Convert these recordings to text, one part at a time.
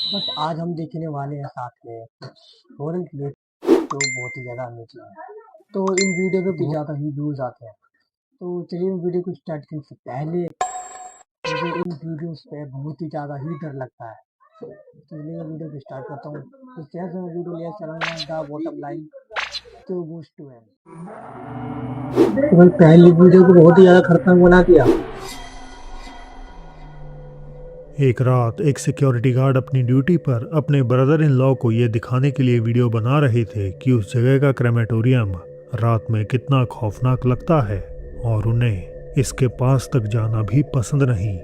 But आज हम देखने वाले हैं साथ में कुछ हॉरर क्लिप जो बहुत ही ज़्यादा अमेजिंग है। तो इन वीडियो पे कुछ ज़्यादा ही व्यूज़ आते हैं। तो चलिए इन वीडियो को स्टार्ट करने से पहले मुझे इन वीडियोस पे बहुत ही ज़्यादा ही डर लगता है। तो चलिए मैं वीडियो को स्टार्ट करता हूँ। तो जैसे मैं वीडियो ले चलूँगा द बॉटम लाइन तो गोज़ टू एंड। तो भाई पहली वीडियो को बहुत ही ज़्यादा खतरनाक बना दिया। एक रात एक सिक्योरिटी गार्ड अपनी ड्यूटी पर अपने ब्रदर इन लॉ को ये दिखाने के लिए वीडियो बना रहे थे कि उस जगह का क्रेमेटोरियम रात में कितना खौफनाक लगता है और उन्हें इसके पास तक जाना भी पसंद नहीं।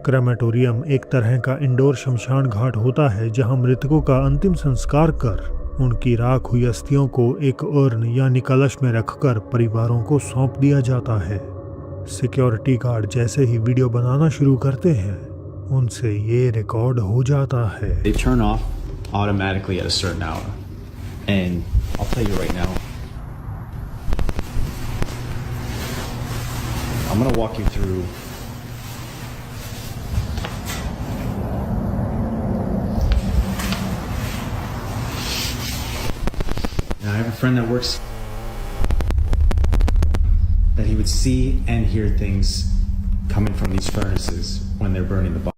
क्रेमेटोरियम एक तरह का इंडोर शमशान घाट होता है जहां मृतकों का अंतिम संस्कार कर उनकी राख हुई अस्थियों को एक उर्न यानी कलश में रखकर परिवारों को सौंप दिया जाता है। सिक्योरिटी गार्ड जैसे ही वीडियो बनाना शुरू करते हैं उनसे ये रिकॉर्ड हो जाता है। They turn off automatically at a certain hour. And I'll tell you right now, I'm going to walk you through now. I have a friend that works that he would see and hear things coming from these furnaces when they're burning the body.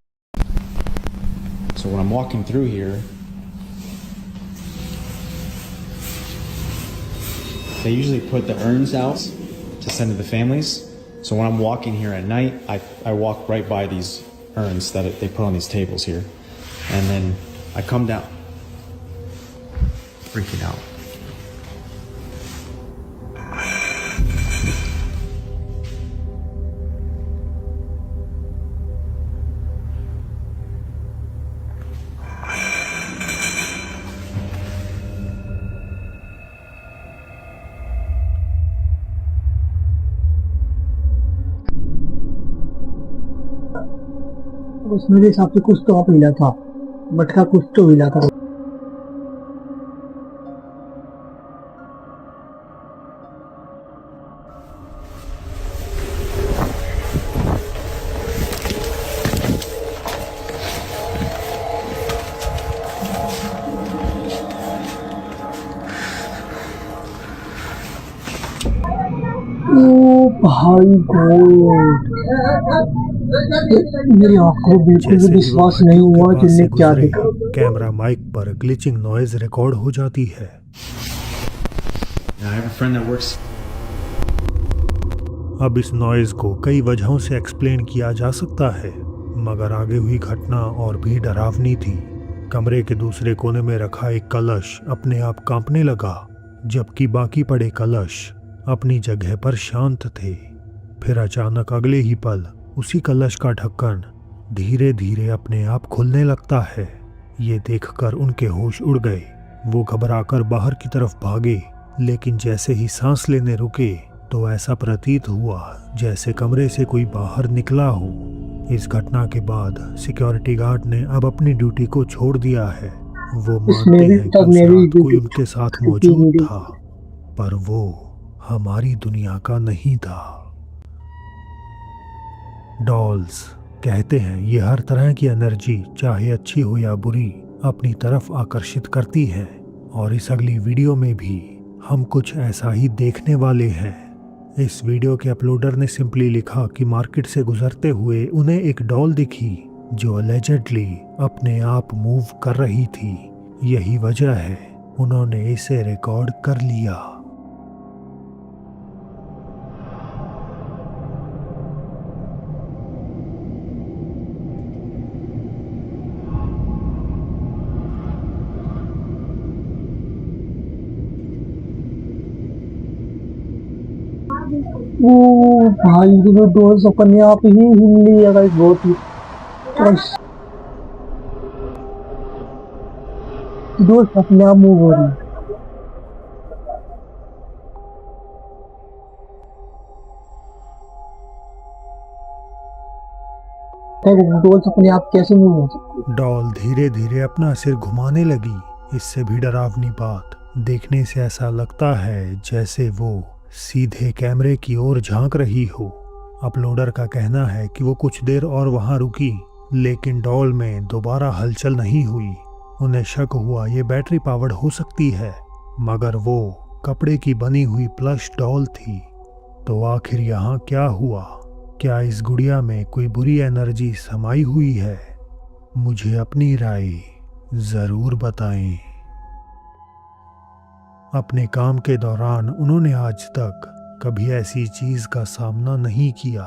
So when I'm walking through here, they usually put the urns out to send to the families. So when I'm walking here at night, I walk right by these urns that they put on these tables here. And then I come down, freaking out. उस मेरे हिसाब से कुछ तो आप हिला था, मटका कुछ तो हिला था। ओ भाई गॉड, मेरी आंखों में बिल्कुल भी जैसे ही वो विश्वास नहीं भट्टियों के हुआ पास जिनने से क्या गुजरे देखा। कैमरा माइक पर ग्लिचिंग नॉइज रिकॉर्ड हो जाती है। Now I have a friend that works. अब इस नॉइज को कई वजहों से एक्सप्लेन किया जा सकता है, मगर आगे हुई घटना और भी डरावनी थी। कमरे के दूसरे कोने में रखा एक कलश अपने आप कांपने लगा, जबकि बाकी पड़े कलश अपनी जगह पर शांत थे। फिर अचानक अगले ही पल उसी कलश का ढक्कन धीरे धीरे अपने आप खुलने लगता है। ये देखकर उनके होश उड़ गए। वो घबराकर बाहर की तरफ भागे, लेकिन जैसे ही सांस लेने रुके तो ऐसा प्रतीत हुआ जैसे कमरे से कोई बाहर निकला हो। इस घटना के बाद सिक्योरिटी गार्ड ने अब अपनी ड्यूटी को छोड़ दिया है। वो मानते हैं कि उस रात कोई उनके साथ मौजूद था, पर वो हमारी दुनिया का नहीं था। डॉल्स कहते हैं ये हर तरह की एनर्जी, चाहे अच्छी हो या बुरी, अपनी तरफ आकर्षित करती है, और इस अगली वीडियो में भी हम कुछ ऐसा ही देखने वाले हैं। इस वीडियो के अपलोडर ने सिंपली लिखा कि मार्केट से गुजरते हुए उन्हें एक डॉल दिखी जो अलेजेडली अपने आप मूव कर रही थी। यही वजह है उन्होंने इसे रिकॉर्ड कर लिया। ओ भाई ये डोर्स अपने आप ही हिल ली है गाइस, बहुत ही डोर्स अपने आप मूव हो रही है। डोर्स अपने आप कैसे मूव हो सकती है? डॉल धीरे धीरे अपना सिर घुमाने लगी। इससे भी डरावनी बात, देखने से ऐसा लगता है जैसे वो सीधे कैमरे की ओर झांक रही हो। अपलोडर का कहना है कि वो कुछ देर और वहां रुकी, लेकिन डॉल में दोबारा हलचल नहीं हुई। उन्हें शक हुआ ये बैटरी पावर्ड हो सकती है, मगर वो कपड़े की बनी हुई प्लश डॉल थी। तो आखिर यहाँ क्या हुआ? क्या इस गुड़िया में कोई बुरी एनर्जी समाई हुई है? मुझे अपनी राय ज़रूर बताएं। अपने काम के दौरान उन्होंने आज तक कभी ऐसी चीज़ का सामना नहीं किया।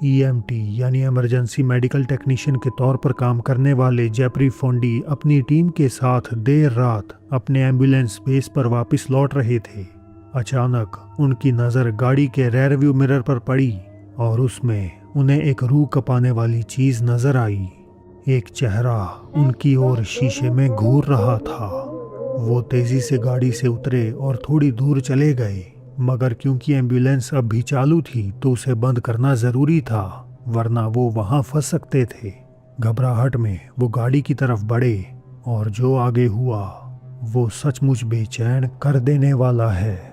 EMT यानी इमरजेंसी मेडिकल टेक्नीशियन के तौर पर काम करने वाले जेपरी फोंडी अपनी टीम के साथ देर रात अपने एम्बुलेंस बेस पर वापस लौट रहे थे। अचानक उनकी नज़र गाड़ी के रेयर व्यू मिरर पर पड़ी और उसमें उन्हें एक रूह कपाने वाली चीज़ नज़र आई। एक चेहरा उनकी ओर शीशे में घूर रहा था। वो तेजी से गाड़ी से उतरे और थोड़ी दूर चले गए, मगर क्योंकि एम्बुलेंस अब भी चालू थी तो उसे बंद करना ज़रूरी था, वरना वो वहाँ फंस सकते थे। घबराहट में वो गाड़ी की तरफ बढ़े और जो आगे हुआ वो सचमुच बेचैन कर देने वाला है।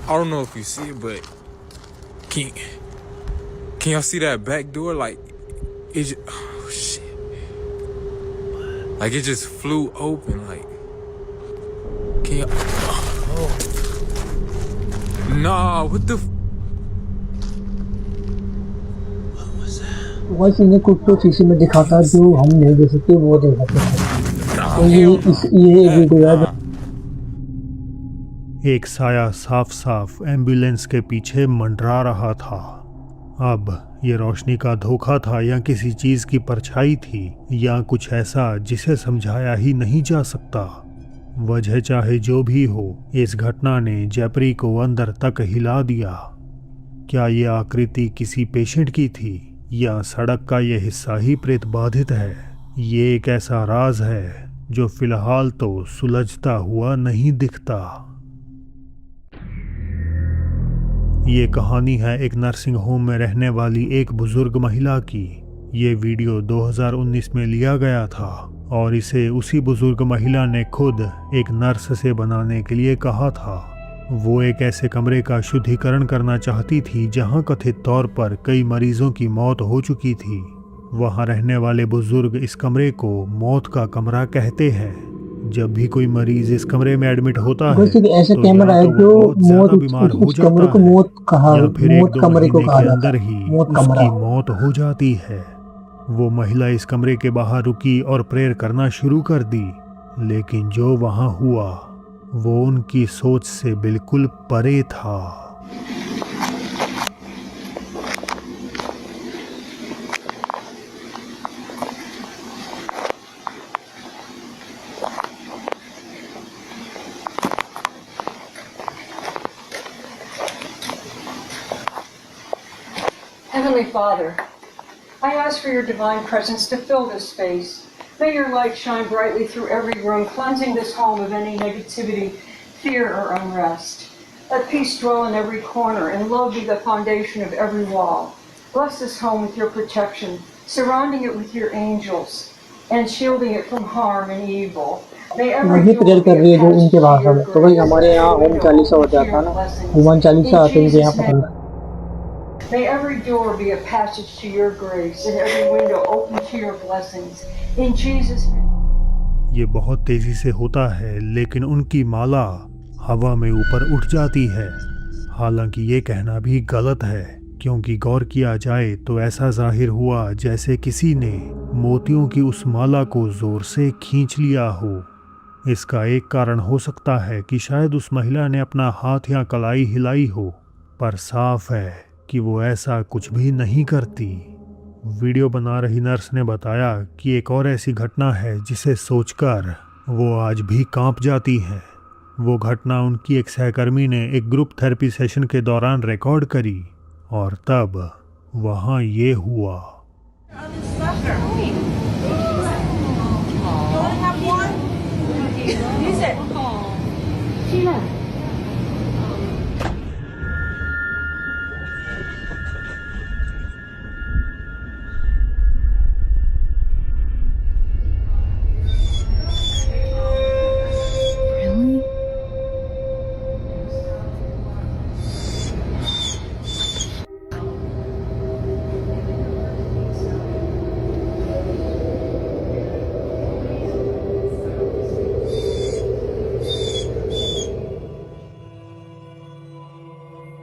I don't know if you see it, but can y'all see that back door? Like it just, oh shit! Like it just flew open. Like can y'all? Oh. Nah, what the? वैसे इन्हें कुछ तो शीशे में दिखाता जो हम नहीं देख सकते, वो दिखाते हैं। तो ये वीडियो है। एक साया साफ साफ एम्बुलेंस के पीछे मंडरा रहा था। अब ये रोशनी का धोखा था या किसी चीज की परछाई थी या कुछ ऐसा जिसे समझाया ही नहीं जा सकता। वजह चाहे जो भी हो, इस घटना ने जेपरी को अंदर तक हिला दिया। क्या ये आकृति किसी पेशेंट की थी या सड़क का ये हिस्सा ही प्रेत बाधित है? ये एक ऐसा राज है जो फिलहाल तो सुलझता हुआ नहीं दिखता। ये कहानी है एक नर्सिंग होम में रहने वाली एक बुजुर्ग महिला की। ये वीडियो 2019 में लिया गया था और इसे उसी बुजुर्ग महिला ने खुद एक नर्स से बनाने के लिए कहा था। वो एक ऐसे कमरे का शुद्धिकरण करना चाहती थी जहां कथित तौर पर कई मरीजों की मौत हो चुकी थी। वहां रहने वाले बुजुर्ग इस कमरे को मौत का कमरा कहते हैं। जब भी कोई मरीज इस कमरे में एडमिट होता है ऐसा तो कैमरा या है तो जो वो बहुत ज्यादा मौत बीमार हो उस कमरे जाता को है मौत कहा, या फिर एक मौत दो कमरे को महीने कहा के जाता अंदर है, ही मौत उसकी कमरा। मौत हो जाती है। वो महिला इस कमरे के बाहर रुकी और प्रेयर करना शुरू कर दी, लेकिन जो वहां हुआ वो उनकी सोच से बिल्कुल परे था। Heavenly Father, I ask for your divine presence to fill this space. May your light shine brightly through every room, cleansing this home of any negativity, fear, or unrest. Let peace dwell in every corner and love be the foundation of every wall. Bless this home with your protection, surrounding it with your angels and shielding it from harm and evil. May every वही door prayer कर रही be है जो a इनके passage to भाषा your में। तो भाई grace हमारे and यहाँ every ओम window चालीसा हो open to जाता your है ना, blessings. हनुमान चालीसा In आते हैं इनके यहाँ Jesus' पता name. नहीं। May every door be a passage to your grace and every window open to your blessings. In Jesus' name. ये बहुत तेजी से होता है, लेकिन उनकी माला हवा में ऊपर उठ जाती है। हालांकि ये कहना भी गलत है, क्योंकि गौर किया जाए तो ऐसा जाहिर हुआ जैसे किसी ने मोतियों की उस माला को जोर से खींच लिया हो। इसका एक कारण हो सकता है कि शायद उस महिला ने अपना हाथ या कलाई हिलाई हो, पर साफ है कि वो ऐसा कुछ भी नहीं करती। वीडियो बना रही नर्स ने बताया कि एक और ऐसी घटना है जिसे सोचकर वो आज भी कांप जाती हैं। वो घटना उनकी एक सहकर्मी ने एक ग्रुप थेरेपी सेशन के दौरान रिकॉर्ड करी और तब वहाँ ये हुआ।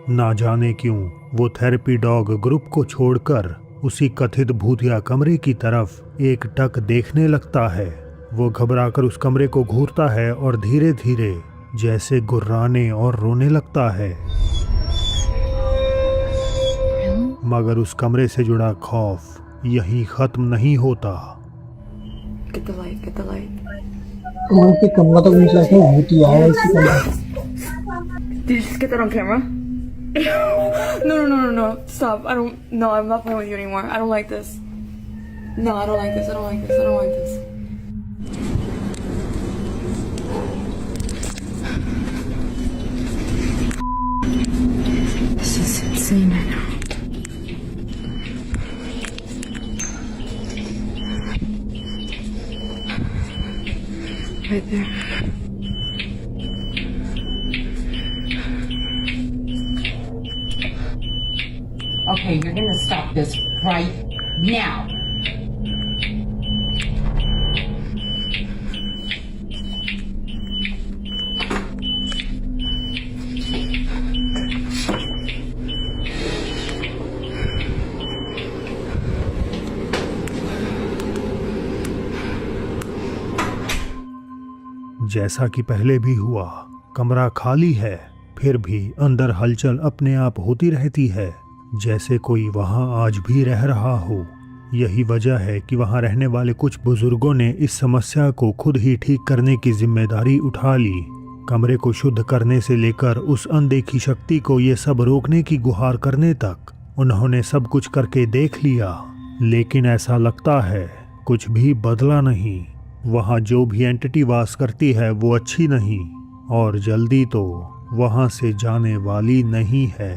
ना जाने क्यों वो थेरेपी डॉग ग्रुप को छोड़कर उसी कथित भूतिया कमरे की तरफ एक टक देखने लगता है। वो घबराकर उस कमरे को घूरता है और धीरे धीरे जैसे गुर्राने और रोने लगता है। मगर उस कमरे से जुड़ा खौफ यहीं खत्म नहीं होता। Get the light, get the light. तो वहाँ पे कमरा तो मुझे लगता है भूतिया है इसी कमरा। Did you just get that on camera? No. Stop. No, I'm not playing with you anymore. I don't like this. No, I don't like this. I don't like this. I don't like this. This is insane right now. Right there. Okay, you're gonna stop this right now. जैसा कि पहले भी हुआ, कमरा खाली है, फिर भी अंदर हलचल अपने आप होती रहती है, जैसे कोई वहां आज भी रह रहा हो। यही वजह है कि वहां रहने वाले कुछ बुजुर्गों ने इस समस्या को खुद ही ठीक करने की जिम्मेदारी उठा ली। कमरे को शुद्ध करने से लेकर उस अनदेखी शक्ति को ये सब रोकने की गुहार करने तक उन्होंने सब कुछ करके देख लिया, लेकिन ऐसा लगता है कुछ भी बदला नहीं। वहाँ जो भी एंटिटी वास करती है वो अच्छी नहीं, और जल्दी तो वहाँ से जाने वाली नहीं है।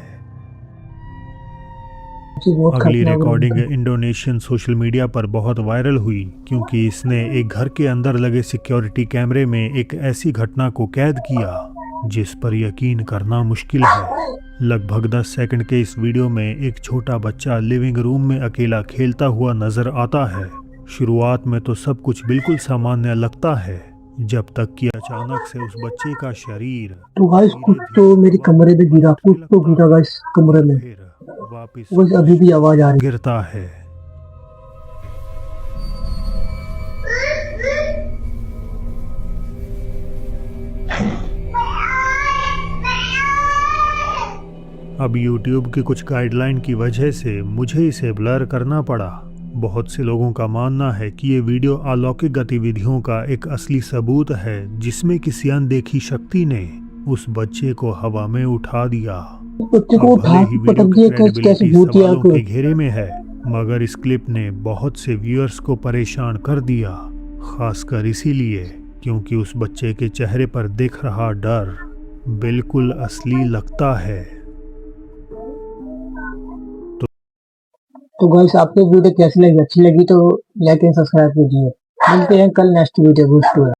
अगली रिकॉर्डिंग इंडोनेशियन सोशल मीडिया पर बहुत वायरल हुई क्योंकि इसने एक घर के अंदर लगे सिक्योरिटी कैमरे में एक ऐसी घटना को कैद किया जिस पर यकीन करना मुश्किल है। लगभग 10 सेकंड के इस वीडियो में एक छोटा बच्चा लिविंग रूम में अकेला खेलता हुआ नजर आता है। शुरुआत में तो सब कुछ बिल्कुल सामान्य लगता है, जब तक कि अचानक से उस बच्चे का शरीर तो गाइस कुछ तो मेरे कमरे में गिरा, कुछ तो गिरा गाइस कमरे में, फिर वापस वो अभी भी आवाज आ रही गिरता है। अब YouTube की कुछ गाइडलाइन की वजह से मुझे इसे ब्लर करना पड़ा। बहुत से लोगों का मानना है कि ये वीडियो अलौकिक गतिविधियों का एक असली सबूत है, जिसमें किसी अनदेखी शक्ति ने उस बच्चे को हवा में उठा दिया। बच्चे को उठा के पटक दिया, कैसे भूतिया को के घेरे में है, मगर इस क्लिप ने बहुत से व्यूअर्स को परेशान कर दिया, खासकर इसीलिए क्योंकि उस बच्चे के चेहरे पर दिख रहा डर बिल्कुल असली लगता है। तो गाइस आपको वीडियो कैसी लगी, अच्छी लगी तो लाइक एंड सब्सक्राइब कीजिए। मिलते हैं कल नेक्स्ट वीडियो।